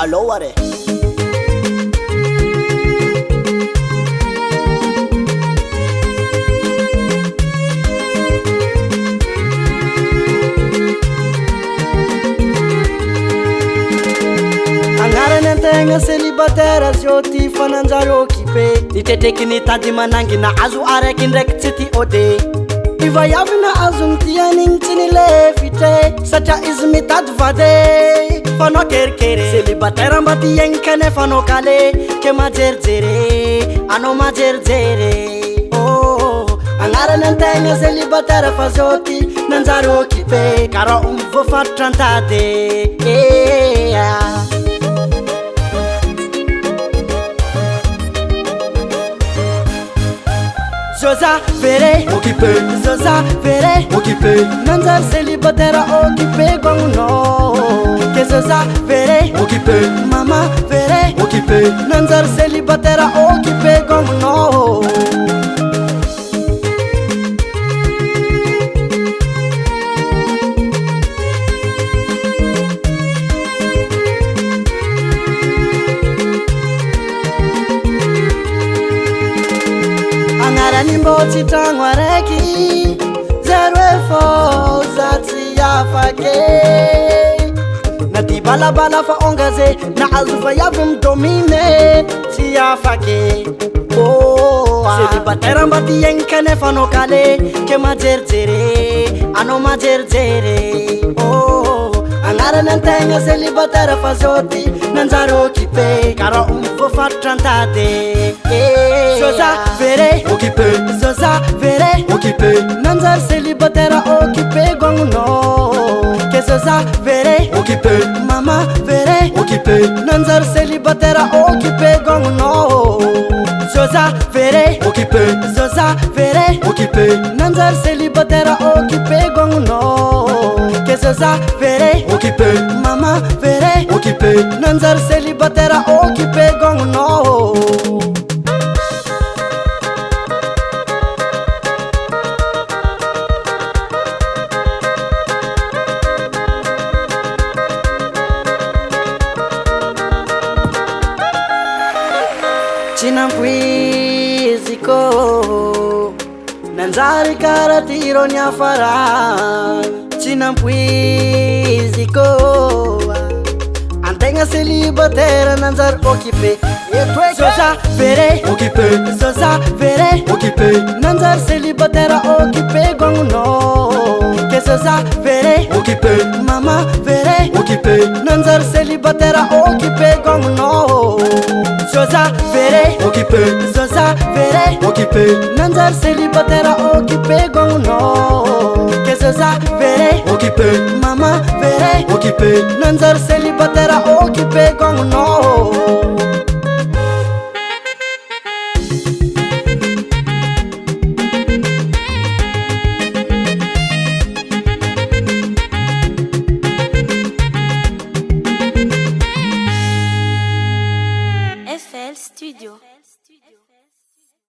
Allo are Tegna celibataire azioti fa Nanjary occupe Nitretriky nitady manangy na azo araiky ndraiky tsy ty ode Ivaiavy na azo nitianigny tsy nilefitre Satria izy mitady vade Fanao kerikere Celibataire mba tiaigny kanefa anao kale Ke majerijery Anao majerijery Agnarany antegna celibataire fa zioti Nanjary occupe Kara voafatotra antady Zoza vere Occupe Zoza vere Occupe Nanjary celibataire occupe Gaogno Ke zoza vere Occupe Mama vere Occupe Nanjary celibataire occupe Gaogno Agnarany mbô tsy tragno araiky Zero efo za tsy afake Na ty balabala fa ongaze Na azo vaiavy midomine Tsy afake Celibataire mba tiaigny kanefa anao kale Ke majerijery Anao majerijery Agnarany antegna celibataire fa zioti Nanjary occupe Kara voafatotra antady Zoza vere Occupe Zoza vere Occupe Nanjary celibataire occupe Gaogno Ke zoza vere Occupe Mama vere Occupe Nanjary celibataire occupe Gaogno Zoza vere Occupe Zoza vere Occupe Nanjary celibataire occupe Gaogno Ke zoza vere Occupe Mama vere Occupe Nanjary celibataire occupe Gaogno Chinampuiziko Nanjary kara tirony afara Chinampuiziko Antegna celibataire Nanjary occupe Zoza vere Occupe Zoza vere Occupe Nanjary celibataire occupe Gaogno Ke zoza vere Occupe Mama vere Occupe Nanjary celibataire occupe Gaogno Zoza vere Occupe Zoza vere Occupe Nanjary celibataire occupe Gaogno Ke zoza vere Occupe Mama vere Occupe Nanjary celibataire occupe Gaogno